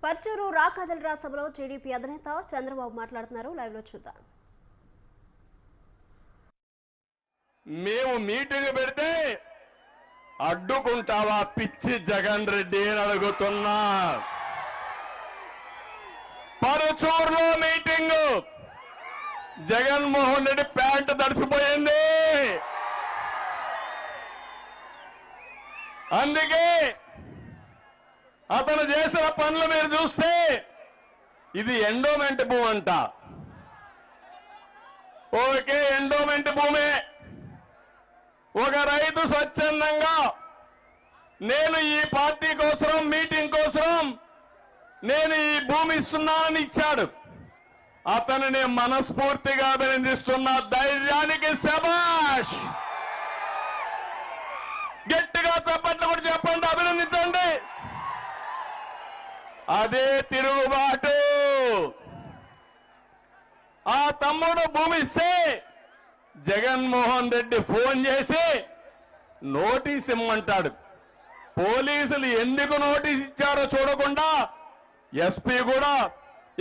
పచ్చూరు రాకదలరా సభలో టీడీపీ అధినేత చంద్రబాబు మాట్లాడుతున్నారు. లైవ్ లో చూద్దాం. మేము మీటింగ్ పెడితే అడ్డుకుంటావా పిచ్చి జగన్ రెడ్డి అని అడుగుతున్నా. పరుచూరులో మీటింగ్, జగన్మోహన్ రెడ్డి ప్యాంటు తడిసిపోయింది. అందుకే అతను చేసిన పనులు మీరు చూస్తే ఇది ఎండోమెంట్ భూమి అంట. ఓకే, ఎండోమెంట్ భూమే. ఒక రైతు స్వచ్ఛందంగా నేను ఈ పార్టీ కోసం, మీటింగ్ కోసం నేను ఈ భూమి ఇస్తున్నానని ఇచ్చాడు. అతనిని మనస్ఫూర్తిగా అభినందిస్తున్న. ధైర్యానికి శభాష్. గట్టిగా చప్పట్లు కూడా చెప్పండి, అభినందించండి. అదే తిరుగుబాటు. ఆ తమ్ముడు భూమి ఇస్తే జగన్మోహన్ రెడ్డి ఫోన్ చేసి నోటీస్ ఇమ్మంటాడు. పోలీసులు ఎందుకు నోటీస్ ఇచ్చారో చూడకుండా ఎస్పీ కూడా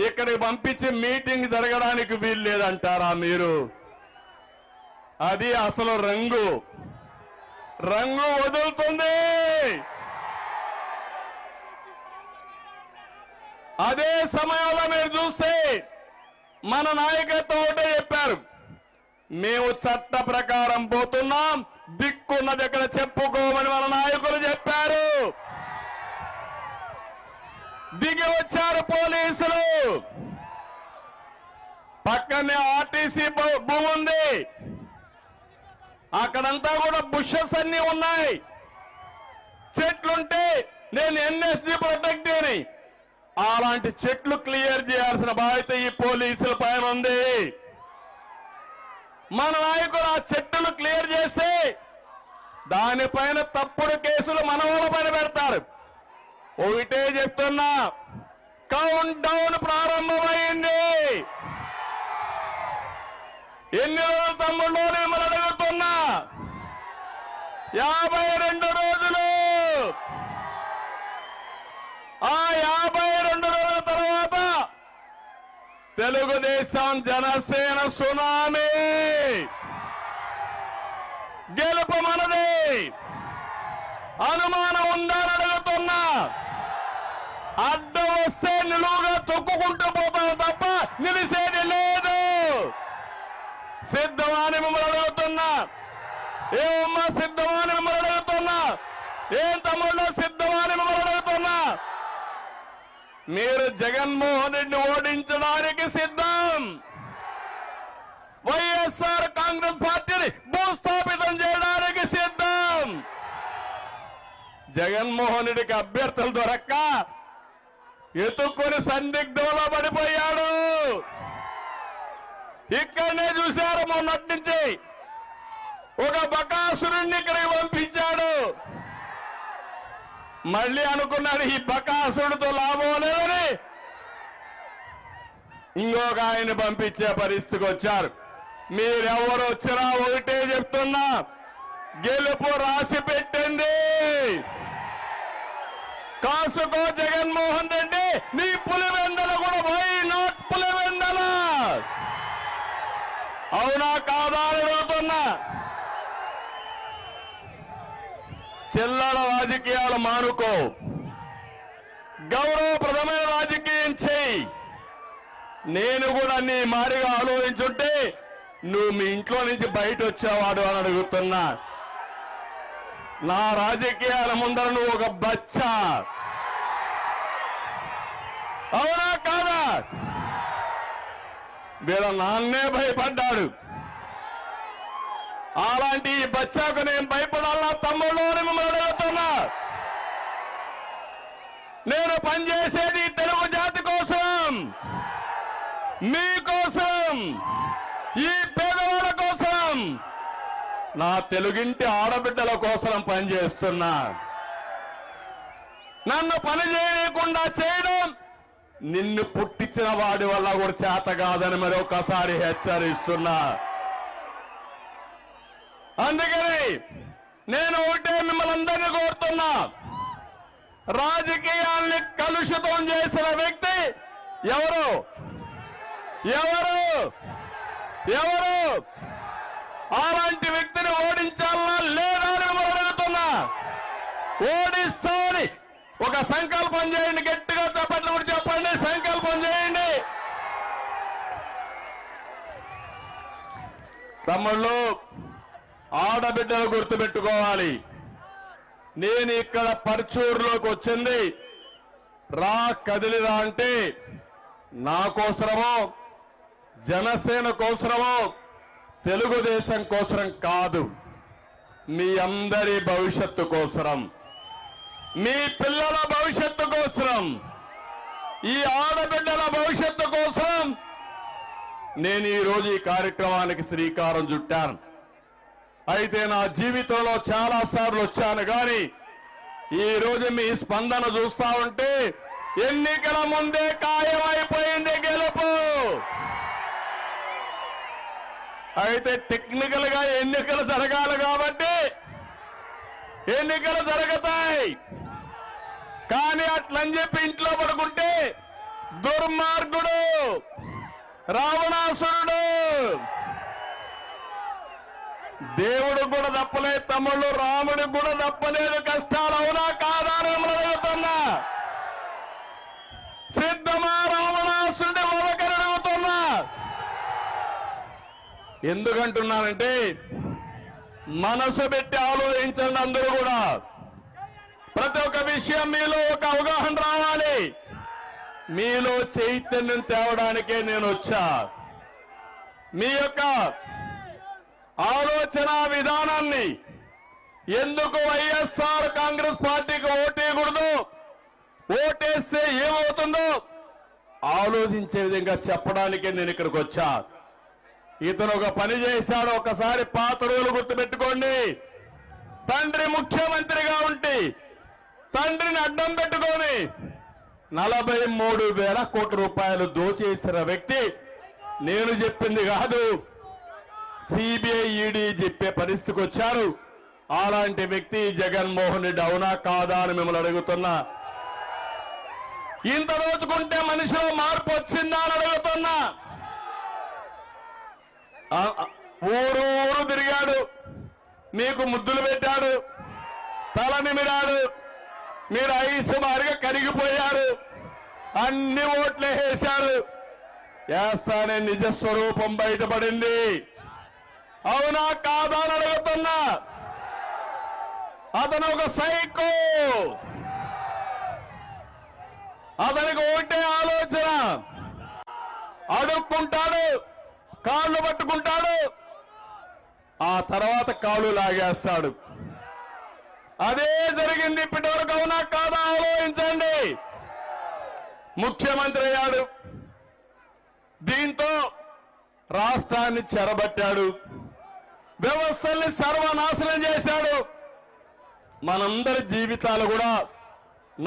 ఇక్కడికి పంపించి మీటింగ్ జరగడానికి వీలు లేదంటారా మీరు? అది అసలు రంగు వదులుతుంది. అదే సమయంలో మీరు చూస్తే మన నాయకత్వం ఒకటే చెప్పారు, మేము చట్ట ప్రకారం పోతున్నాం, దిక్కున్న దగ్గర చెప్పుకోమని మన నాయకులు చెప్పారు. దిగి వచ్చారు పోలీసులు. పక్కనే ఆర్టీసీ భూమి ఉంది, అక్కడంతా కూడా బుషెస్ అన్ని ఉన్నాయి, చెట్లుంటే నేను ఎన్ఎస్జీ ప్రొటెక్టివ్ని. అలాంటి చెట్లు క్లియర్ చేయాల్సిన బాధ్యత ఈ పోలీసుల పైన ఉంది. మన నాయకులు ఆ చెట్టులు క్లియర్ చేసి దానిపైన తప్పుడు కేసులు మన వాళ్ళ పైన పెడతారు. ఒకటే చెప్తున్నా, కౌంట్ డౌన్ ప్రారంభమైంది. ఎన్ని రోజులు తమ్ముళ్ళు మిమ్మల్ని అడుగుతున్నా? 52 రోజులు. ఆ 52 రోజుల తర్వాత తెలుగుదేశం జనసేన సునామీ. గెలుపు మనది. అనుమానం ఉందని అడుగుతున్నా. అడ్డం వస్తే నిలువుగా తొక్కుకుంటూ పోతాం తప్ప నిలిసేది లేదు. సిద్ధమాని మిమ్మల్ని అడుగుతున్నా. ఏమమ్మా సిద్ధమాని మిమ్మల్ని అడుగుతున్నా. ఏం తమ్ముళ్ళు సిద్ధమాని మిమ్మల్ని అడుగుతున్నా. మీరు జగన్మోహన్ రెడ్డి ఓడించడానికి సిద్ధం. వైఎస్ఆర్ కాంగ్రెస్ పార్టీని భూస్థాపితం చేయడానికి సిద్ధం. జగన్మోహన్ రెడ్డికి అభ్యర్థులు దొరక్క ఎత్తుక్కొని సందిగ్ధంలో పడిపోయాడు. ఇక్కడనే చూశారు, మొన్నటి నుంచి ఒక బకాసురుణ్ణి ఇక్కడికి పంపించాడు. మళ్ళీ అనుకున్నాడు ఈ బకాసురుడితో లాభం లేదని ఇంకొక ఆయన పంపించే పరిస్థితికి వచ్చారు. మీరెవరు వచ్చినా ఒకటే చెప్తున్నా, గెలుపు రాసి పెట్టింది. కాసుకో జగన్మోహన్ రెడ్డి, నీ పులివెందల కూడా వై నాట్ పులివెందల. అవునా కాదా అని అడుగుతున్నా. చిల్లర రాజకీయాలు మానుకో, గౌరవప్రదమైన రాజకీయం చేయి. నేను కూడా నీ మారిగా ఆలోచించుంటే నువ్వు మీ ఇంట్లో నుంచి బయట వచ్చేవాడు అని అడుగుతున్నా. నా రాజకీయాల ముందర నువ్వు ఒక బచ్చా. అవునా కాదా? వీళ్ళ నాన్నే భయపడ్డాడు. అలాంటి ఈ బచ్చాకు నేను భయపడాలన్నా తమ్ముళ్ళు అని మిమ్మల్ని అడుగుతున్నా. నేను పనిచేసేది తెలుగు జాతి కోసం, మీకోసం, ఈ పేదవాళ్ళ కోసం, నా తెలుగింటి ఆడబిడ్డల కోసం పనిచేస్తున్నా. నన్ను పని చేయకుండా చేయడం నిన్ను పుట్టించిన వాడి వల్ల కూడా చేత కాదని మరొకసారి హెచ్చరిస్తున్నా. అందుకని నేను ఒకటే మిమ్మల్ని అందరినీ కోరుతున్నా, రాజకీయాల్ని కలుషితం చేసిన వ్యక్తి ఎవరు ఎవరు ఎవరు అలాంటి వ్యక్తిని ఓడించాలన్నా లేదా అని మనం అడుగుతున్నా. ఓడిస్తామని ఒక సంకల్పం చేయండి, గట్టిగా చప్పట్లు కూడా చెప్పండి, సంకల్పం చేయండి. తమ్ముళ్ళు, ఆడబిడ్డలు గుర్తుపెట్టుకోవాలి. నేను ఇక్కడ పర్చూరులోకి వచ్చింది రా కదిలిరా అంటే నా కోసరమో జనసేన కోసరమో తెలుగుదేశం కోసరం కాదు, మీ అందరి భవిష్యత్తు కోసరం, మీ పిల్లల భవిష్యత్తు కోసరం, ఈ ఆడబిడ్డల భవిష్యత్తు కోసం నేను ఈరోజు ఈ కార్యక్రమానికి శ్రీకారం చుట్టాను. అయితే నా జీవితంలో చాలా సార్లు వచ్చాను కానీ ఈ రోజు మీ స్పందన చూస్తా ఉంటే ఎన్నికల ముందే ఖాయమైపోయింది గెలుపు. అయితే టెక్నికల్ గా ఎన్నికలు జరగాలి కాబట్టి ఎన్నికలు జరుగుతాయి. కానీ అట్లని చెప్పి ఇంట్లో పడుకుంటే దుర్మార్గుడు రావణాసురుడు. దేవుడు కూడా తప్పలేదు తమ్ముళ్ళు, రాముడికి కూడా తప్పలేదు కష్టాలు, అవునా కాదా అని మిమ్మల్ని అడుగుతున్నా. సిద్ధమా రావణాసురుడి వదకని అడుగుతున్నా. ఎందుకంటున్నానంటే మనసు పెట్టి ఆలోచించండి. అందరూ కూడా ప్రతి ఒక్క విషయం మీలో ఒక అవగాహన రావాలి. మీలో చైతన్యం తేవడానికే నేను వచ్చా. మీ యొక్క ఆలోచన విధానాన్ని ఎందుకు వైఎస్ఆర్ కాంగ్రెస్ పార్టీకి ఓటేయకూడదు, ఓటేస్తే ఏమవుతుందో ఆలోచించే విధంగా చెప్పడానికే నేను ఇక్కడికి వచ్చా. ఇతను ఒక పని చేశాడు, ఒకసారి పాత రోజులు గుర్తుపెట్టుకోండి. తండ్రి ముఖ్యమంత్రిగా ఉంటే తండ్రిని అడ్డం పెట్టుకొని 43,000 కోట్ల రూపాయలు దోచేసిన వ్యక్తి. నేను చెప్పింది కాదు, సిబిఐ ఈడీ చెప్పే పరిస్థితికి వచ్చారు. అలాంటి వ్యక్తి జగన్మోహన్ రెడ్డి, అవునా కాదా అని మిమ్మల్ని అడుగుతున్నా. ఇంత దోచుకుంటే మనిషిలో మార్పు వచ్చిందా అని అడుగుతున్నా. ఊరు ఊరు తిరిగాడు, మీకు ముద్దులు పెట్టాడు, తల నిమిరాడు, మీరు ఐసు మారిగా కరిగిపోయారు, అన్ని ఓట్లే వేశారు. వేస్తానే నిజ స్వరూపం బయటపడింది, అవునా కాదా అని అడుగుతున్నా. అతను ఒక సైకో, అతనికి ఒకటే ఆలోచన, అడుక్కుంటాడు, కాళ్ళు పట్టుకుంటాడు, ఆ తర్వాత కాళ్ళు లాగేస్తాడు. అదే జరిగింది ఇప్పటివరకు, అవునా కాదా ఆలోచించండి. ముఖ్యమంత్రి అయ్యాడు, దీంతో రాష్ట్రాన్ని చెరబట్టాడు, వ్యవస్థల్ని సర్వనాశనం చేశాడు, మనందరి జీవితాలు కూడా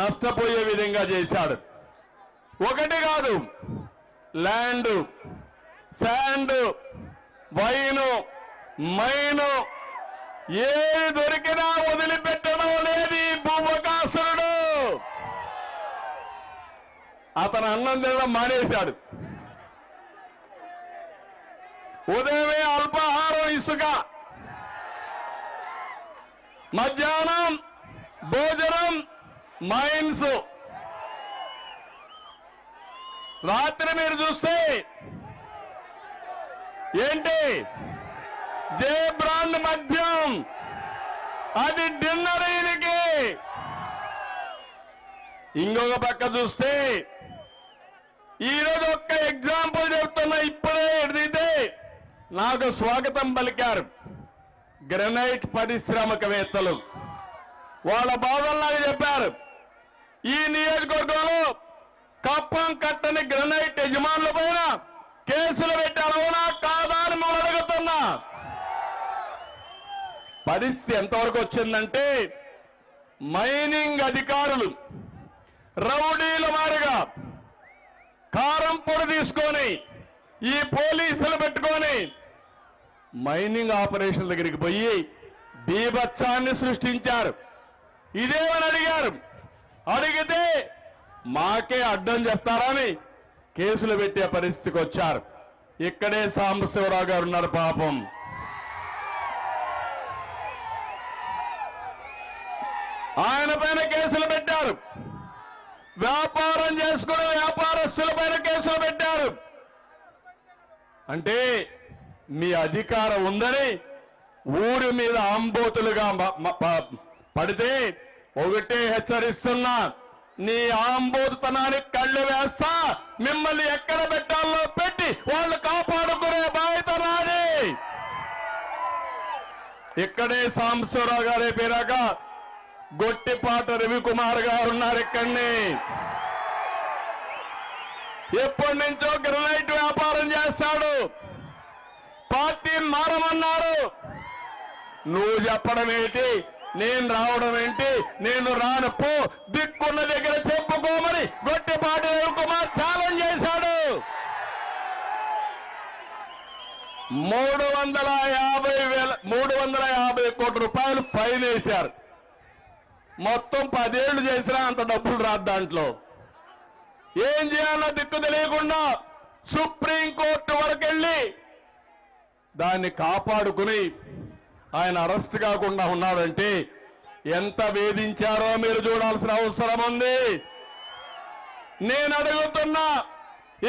నష్టపోయే విధంగా చేశాడు. ఒకటి కాదు, ల్యాండ్, శాండ్, వైను, మైను ఏది దొరికినా వదిలిపెట్టడం లేదు ఈ భూమకాసురుడు. అతను అన్నం తినడం మానేశాడు. ఉదయమే అల్పాహారం ఇసుక, మధ్యాహ్నం భోజనం మైన్స్, రాత్రి మీరు చూస్తే ఏంటి జే బ్రాండ్ మద్యం, అది డిన్నర్ ఈయనకి. ఇంకొక పక్క చూస్తే ఈరోజు ఒక్క ఎగ్జాంపుల్ చెప్తున్నా, ఇప్పుడే ఎడితే నాకు స్వాగతం పలికారు గ్రనైట్ పారిశ్రామికవేత్తలు. వాళ్ళ బాధలు నాకు చెప్పారు. ఈ నియోజకవర్గంలో కప్పం కట్టని గ్రనైట్ యజమానుల పైన కేసులు పెట్టారు, అవునా కాదా అని మనం అడుగుతున్నా. పరిస్థితి ఎంతవరకు వచ్చిందంటే మైనింగ్ అధికారులు రౌడీల మారిగా కారం పొడి తీసుకొని ఈ పోలీసులు పెట్టుకొని మైనింగ్ ఆపరేషన్ దగ్గరికి పోయి బీభత్సాన్ని సృష్టించారు. ఇదేమని అడిగారు, అడిగితే మాకే అడ్డం చెప్తారని కేసులు పెట్టే పరిస్థితికి వచ్చారు. ఇక్కడే సాంబశివరావు గారు ఉన్నారు. పాపం ఆయన పైన కేసులు పెట్టారు. వ్యాపారం చేసుకునే వ్యాపారస్తుల పైన కేసులు పెట్టారు. అంటే మీ అధికారం ఉందని ఊరి మీద ఆంబోతులుగా పడితే ఒకటే హెచ్చరిస్తున్నా, నీ ఆంబోతుతనానికి కళ్ళు వేస్తా, మిమ్మల్ని ఎక్కడ పెట్టాలో పెట్టి వాళ్ళు కాపాడుకునే బాధ్యత నాది. ఇక్కడే సాంబశివరావు గారి పేరాక గొట్టిపాట రవికుమార్ గారు ఉన్నారు. ఇక్కడిని ఎప్పటి నుంచో గ్రనైట్ వ్యాపారం చేస్తాడు. పార్టీ మారమన్నారు. నువ్వు చెప్పడం ఏంటి, నేను రావడం ఏంటి, నేను రాను పో, దిక్కున్న దగ్గర చెప్పుకోమని గొట్టిపాటి రవికుమార్ ఛాలెంజ్ చేశాడు. 350 కోట్ల రూపాయలు ఫైన్ వేశారు. మొత్తం 10 ఏళ్లు చేసినా అంత డబ్బులు రాదు. దాంట్లో ఏం చేయాలో దిక్కు తెలియకుండా సుప్రీంకోర్టు వరకు వెళ్ళి దాన్ని కాపాడుకుని ఆయన అరెస్ట్ కాకుండా ఉన్నాడంటే ఎంత వేధించారో మీరు చూడాల్సిన అవసరం ఉంది. నేను అడుగుతున్నా,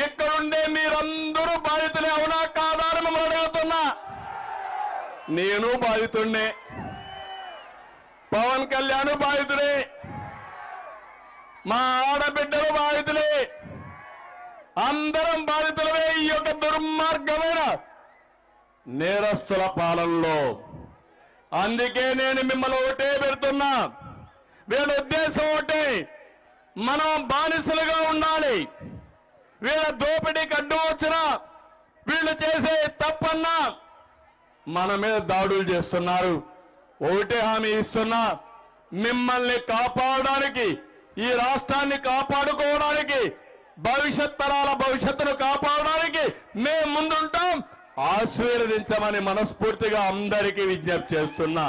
ఇక్కడుండే మీరందరూ బాధితులే అవునా కాదా అని మిమ్మల్ని అడుగుతున్నా. నేను బాధితుడినే, పవన్ కళ్యాణ్ బాధితుడే, మా ఆడబిడ్డలు బాధితులే, అందరం బాధితులమే ఈ యొక్క దుర్మార్గమైన నేరస్తుల పాలనలో. అందుకే నేను మిమ్మల్ని ఒకటే పెడుతున్నా, వీళ్ళ ఉద్దేశం ఒకటే, మనం బానిసలుగా ఉండాలి. వీళ్ళ దోపిడీకి అడ్డు వచ్చినా, వీళ్ళు చేసే తప్పన్నా మన మీద దాడులు చేస్తున్నారు. ఒకటే హామీ ఇస్తున్నా, మిమ్మల్ని కాపాడడానికి, ఈ రాష్ట్రాన్ని కాపాడుకోవడానికి, భవిష్యత్ తరాల భవిష్యత్తును కాపాడడానికి మేము ముందుంటాం. ఆశీర్వదించమని మనస్ఫూర్తిగా అందరికీ విజ్ఞప్తి చేస్తున్నా.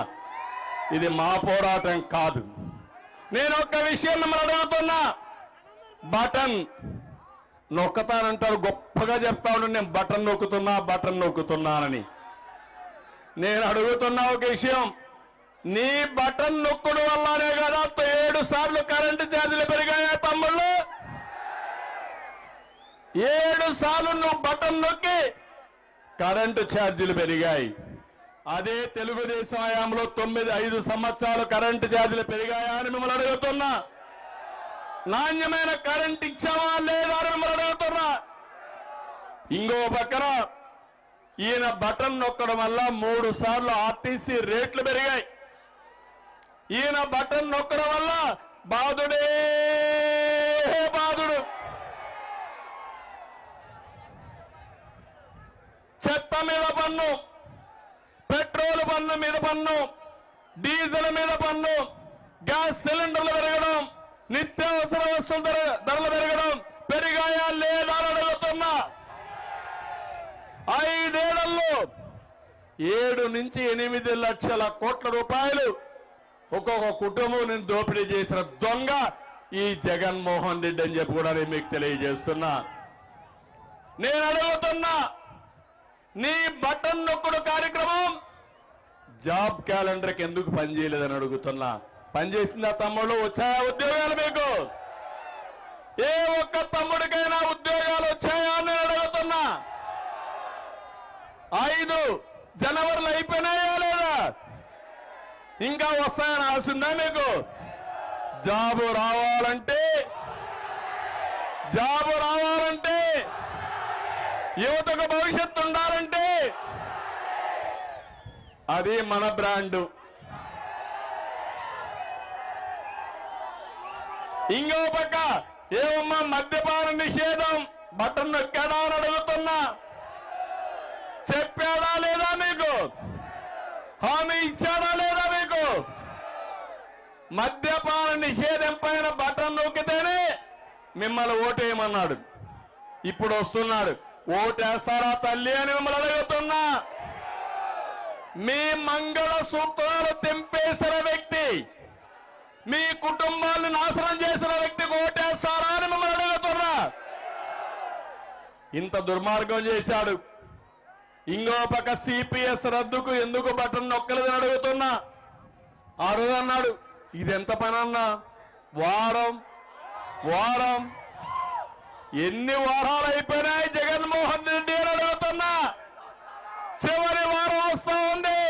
ఇది మా పోరాటం కాదు. నేను ఒక్క విషయం మిమ్మల్ని అడుగుతున్నా, బటన్ నొక్కతానంటారు, గొప్పగా చెప్తా ఉంటే నేను బటన్ నొక్కుతున్నానని. నేను అడుగుతున్నా ఒక విషయం, నీ బటన్ నొక్కుడు వల్లనే కదా 7 సార్లు కరెంటు ఛార్జీలు పెరిగాయా తమ్ముళ్ళు? 7 సార్లు నువ్వు బటన్ నొక్కి కరెంటు ఛార్జీలు పెరిగాయి. అదే తెలుగుదేశం హయాంలో 5 సంవత్సరాలు కరెంటు ఛార్జీలు పెరిగాయా అని మిమ్మల్ని అడుగుతున్నా. నాణ్యమైన కరెంట్ ఇచ్చావా లేదా అని మిమ్మల్ని అడుగుతున్నా. ఇంకో పక్కన ఈయన బటన్ నొక్కడం వల్ల 3 సార్లు ఆర్టీసీ రేట్లు పెరిగాయి. ఈయన బటన్ నొక్కడం వల్ల బాధుడే బాధుడు. చెత్త మీద పన్ను, పెట్రోల్ పన్ను మీద పన్ను, డీజిల్ మీద పన్ను, గ్యాస్ సిలిండర్లు పెరగడం, నిత్యావసర వస్తువుల ధరలు పెరగడం పెరిగాయా లేదా అని అడుగుతున్నా. 5 ఏళ్లలో 7 నుంచి 8 లక్షల కోట్ల రూపాయలు ఒక్కొక్క కుటుంబం నేను దోపిడీ చేసిన దొంగ ఈ జగన్మోహన్ రెడ్డి అని చెప్పి కూడా నేను మీకు తెలియజేస్తున్నా. నేను అడుగుతున్నా, నీ బటన్ నొక్కుడు కార్యక్రమం జాబ్ క్యాలెండర్కి ఎందుకు పనిచేయలేదని అడుగుతున్నా. పనిచేసిందా తమ్ముడు? వచ్చాయా ఉద్యోగాలు మీకు? ఏ ఒక్క తమ్ముడికైనా ఉద్యోగాలు వచ్చాయా అని నేను అడుగుతున్నా. 5 జనవరిలో అయిపోయినాయా లేదా? ఇంకా వస్తాయని ఆశుందా మీకు? జాబు రావాలంటే యువతకు భవిష్యత్తు ఉండాలంటే అది మన బ్రాండు. ఇంకో పక్క ఏమమ్మా మద్యపాన నిషేధం బటన్ నొక్కాడా అని అడుగుతున్నా. చెప్పాడా లేదా మీకు? హామీ ఇచ్చాడా లేదా మీకు? మద్యపాన నిషేధం పైన బటన్ నొక్కితేనే మిమ్మల్ని ఓటేయమన్నాడు. ఇప్పుడు వస్తున్నాడు, ఓటేస్తారా తల్లి అని మిమ్మల్ని అడుగుతున్నా. మీ మంగళ సూత్రాలు తెంపేసిన వ్యక్తి, మీ కుటుంబాలను నాశనం చేసిన వ్యక్తికి ఓటేస్తారా అని మిమ్మల్ని అడుగుతున్నా. ఇంత దుర్మార్గం చేశాడు. ఇంకో పక్క సిపిఎస్ రద్దుకు ఎందుకు బటన్ నొక్కలేదని అడుగుతున్నా. ఆ రోజు అన్నాడు, ఇది ఎంత పని అన్నా, వారం ఎన్ని వారాలు అయిపోయినాయి జగన్మోహన్ రెడ్డి అని అడుగుతున్నా. చివరి వారం వస్తా ఉంది,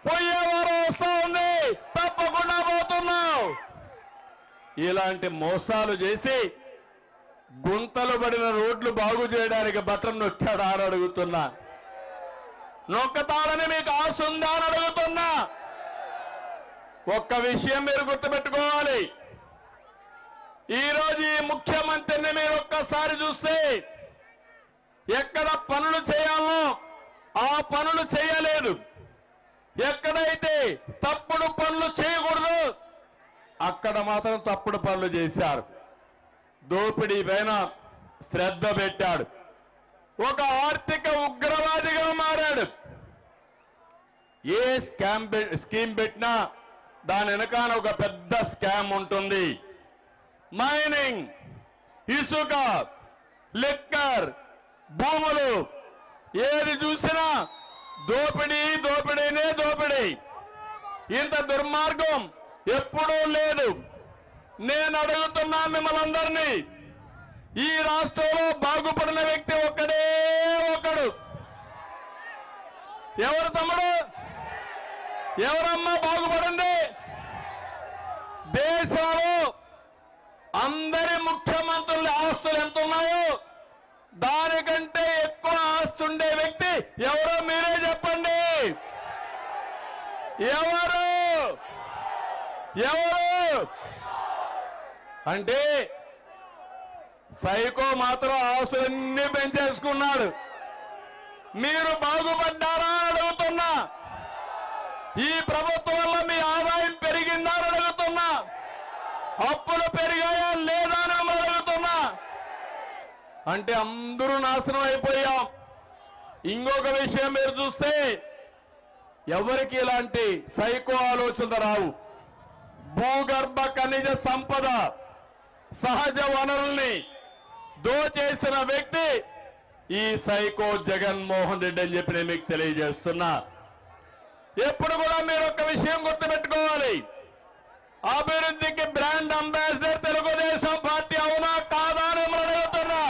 పోయే వారం వస్తా ఉంది, తప్పకుండా పోతున్నావు. ఇలాంటి మోసాలు చేసి గుంతలు పడిన రోడ్లు బాగు చేయడానికి బటన్ నొక్కాడా అని అడుగుతున్నా. నొక్కతాడని మీకు ఆశ ఉందా అని అడుగుతున్నా. ఒక్క విషయం మీరు గుర్తుపెట్టుకోవాలి. ఈరోజు ఈ ముఖ్యమంత్రిని మీరు ఒక్కసారి చూస్తే ఎక్కడ పనులు చేయాలో ఆ పనులు చేయలేదు. ఎక్కడైతే తప్పుడు పనులు చేయకూడదు అక్కడ మాత్రం తప్పుడు పనులు చేశారు. దోపిడీ పైన శ్రద్ధ పెట్టాడు. ఒక ఆర్థిక ఉగ్రవాదిగా మారాడు. ఏ స్కీమ్ పెట్టినా దాని వెనకాల ఒక పెద్ద స్కామ్ ఉంటుంది. మైనింగ్, ఇసుక, లిక్కర్, భూములు, ఏది చూసినా దోపిడీనే దోపిడీ. ఇంత దుర్మార్గం ఎప్పుడూ లేదు. నేను అడుగుతున్నా మిమ్మల్ని అందరినీ, ఈ రాష్ట్రంలో బాగుపడిన వ్యక్తి ఒక్కడే ఒకడు. ఎవరు తమ్ముడు? ఎవరమ్మా బాగుపడింది? దేశంలో అందరి ముఖ్యమంత్రుల ఆస్తులు ఎంత ఉన్నాయో దానికంటే ఎక్కువ ఆస్తి ఉండే వ్యక్తి ఎవరో మీరే చెప్పండి. ఎవరు అంటే సైకో మాత్రం ఆస్తులన్నీ పెంచేసుకున్నాడు. మీరు బాగుపడ్డారా అని అడుగుతున్నా. ఈ ప్రభుత్వం వల్ల మీ ఆదాయం పెరిగిందా అని అడుగుతున్నా. అప్పులు పెరిగాయా లేదా అని అడుగుతున్నా. అంటే అందరూ నాశనం అయిపోయాం. ఇంకొక విషయం మీరు చూస్తే ఎవరికి ఇలాంటి సైకో ఆలోచనలు రావు. భూగర్భ ఖనిజ సంపద, సహజ వనరుల్ని దోచేసిన వ్యక్తి ఈ సైకో జగన్మోహన్ రెడ్డి అని చెప్పి నేను మీకు తెలియజేస్తున్నా. ఎప్పుడు కూడా మీరు ఒక విషయం గుర్తుపెట్టుకోవాలి. అభివృద్ధికి బ్రాండ్ అంబాసిడర్ తెలుగుదేశం పార్టీ అవునా కాదా అని మిమ్మల్ని అడుగుతున్నా.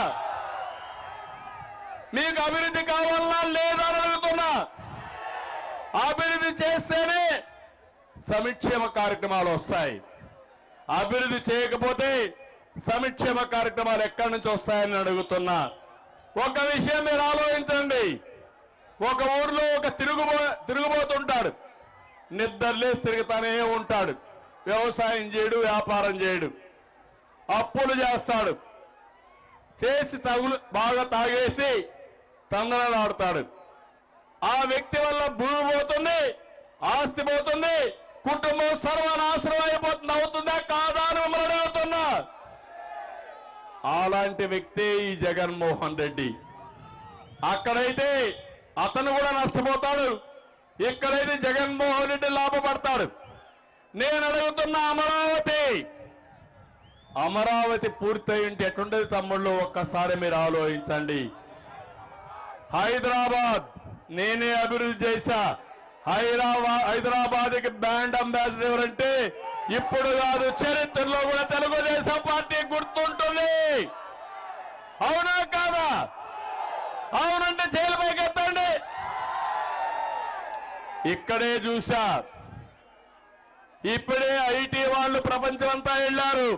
మీకు అభివృద్ధి కావాలన్నా లేదా అని అడుగుతున్నా. అభివృద్ధి చేస్తేనే సంక్షేమ కార్యక్రమాలు వస్తాయి. అభివృద్ధి చేయకపోతే సంక్షేమ కార్యక్రమాలు ఎక్కడి నుంచి వస్తాయని అడుగుతున్నా. ఒక విషయం మీరు ఆలోచించండి. ఒక ఊర్లో ఒక తిరుగుబోతుంటాడు. నిద్రలేసి తిరుగుతానే ఉంటాడు. వ్యవసాయం చేయడు, వ్యాపారం చేయడు, అప్పులు చేస్తాడు. చేసి బాగా తాగేసి తందనలాడతాడు. ఆ వ్యక్తి వల్ల భూమి పోతుంది, ఆస్తి పోతుంది, కుటుంబం సర్వనాశనం అయిపోతుంది. అవుతుందా కాదా అని మిమ్మల్ని అడుగుతున్నా. అలాంటి వ్యక్తి ఈ జగన్మోహన్ రెడ్డి. అక్కడైతే అతను కూడా నష్టపోతాడు, ఇక్కడైతే జగన్మోహన్ రెడ్డి లాభపడతాడు. నేను అడుగుతున్న అమరావతి పూర్తయి ఉంటే ఎట్లుండేది తమ్ముళ్ళు? ఒక్కసారి మీరు ఆలోచించండి. హైదరాబాద్ నేనే అభివృద్ధి చేశా. హైదరాబాద్కి బ్రాండ్ అంబాసిడర్ ఎవరంటే ఇప్పుడు కాదు, చరిత్రలో కూడా తెలుగుదేశం పార్టీ గుర్తుంటుంది. అవునా కాదా? అవునంటే చేతుల పైకి ఎత్తండి. ఇక్కడే చూశా. ఇప్పుడే ఐటీ వాళ్ళు ప్రపంచం అంతా వెళ్ళారు.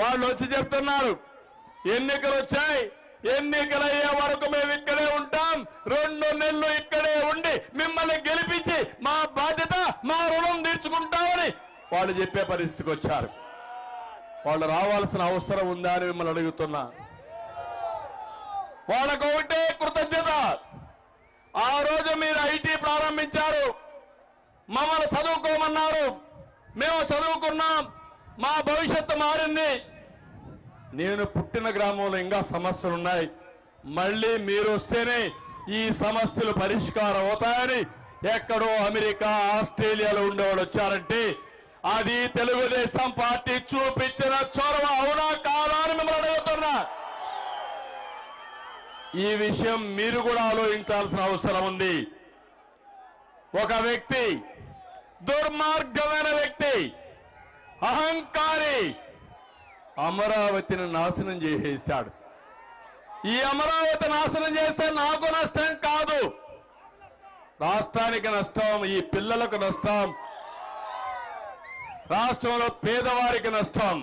వాళ్ళు వచ్చి చెప్తున్నారు, ఎన్నికలు వచ్చాయి, ఎన్నికలయ్యే వరకు మేము ఇక్కడే ఉంటాం, 2 నెలలు ఇక్కడే ఉండి మిమ్మల్ని గెలిపించి మా బాధ్యత, మా రుణం తీర్చుకుంటామని వాళ్ళు చెప్పే పరిస్థితికి వచ్చారు. వాళ్ళు రావాల్సిన అవసరం ఉందా అని మిమ్మల్ని అడుగుతున్నా. వాళ్ళకు ఒకటే కృతజ్ఞత. ఆ రోజు మీరు ఐటీ ప్రారంభించారు, మమ్మల్ని చదువుకోమన్నారు, మేము చదువుకున్నాం, మా భవిష్యత్తు మారింది. నేను పుట్టిన గ్రామంలో ఇంకా సమస్యలు ఉన్నాయి, మళ్ళీ మీరు వస్తేనే ఈ సమస్యలు పరిష్కారం అవుతాయని ఎక్కడో అమెరికా, ఆస్ట్రేలియాలో ఉండేవాళ్ళు వచ్చారంటే అది తెలుగుదేశం పార్టీ చూపించిన చొరవ అవునా కాదా అని మిమ్మల్ని అడుగుతున్నా. ఈ విషయం మీరు కూడా ఆలోచించాల్సిన అవసరం ఉంది. ఒక వ్యక్తి, దుర్మార్గమైన వ్యక్తి, అహంకారి అమరావతిని నాశనం చేసేశాడు. ఈ అమరావతి నాశనం చేస్తే నాకు నష్టం కాదు, రాష్ట్రానికి నష్టం, ఈ పిల్లలకు నష్టం, రాష్ట్రంలో పేదవారికి నష్టం.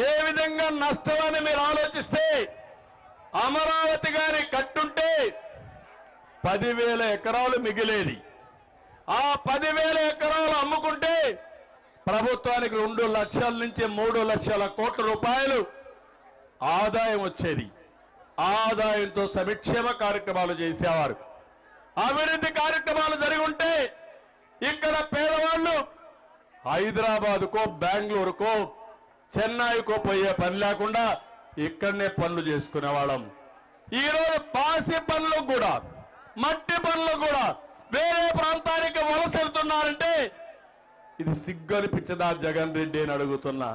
ఏ విధంగా నష్టం అని మీరు ఆలోచిస్తే, అమరావతి గారి కట్టుంటే 10,000 ఎకరాలు మిగిలేది. ఆ 10,000 ఎకరాలు అమ్ముకుంటే ప్రభుత్వానికి 2 లక్షల నుంచి 3 లక్షల కోట్ల రూపాయలు ఆదాయం వచ్చేది. ఆదాయంతో సంక్షేమ కార్యక్రమాలు చేసేవారు, అభివృద్ధి కార్యక్రమాలు జరిగి ఉంటే ఇక్కడ పేదవాళ్ళు హైదరాబాద్కో, బెంగళూరుకో, చెన్నైకో పోయే పని లేకుండా ఇక్కడనే పనులు చేసుకునేవాళ్ళం. ఈరోజు పాసి పనులు కూడా, మట్టి పనులు కూడా వేరే ప్రాంతానికి వలస వెళ్తున్నారంటే ఇది సిగ్గు అనిపించదా జగన్ రెడ్డి అని అడుగుతున్నా.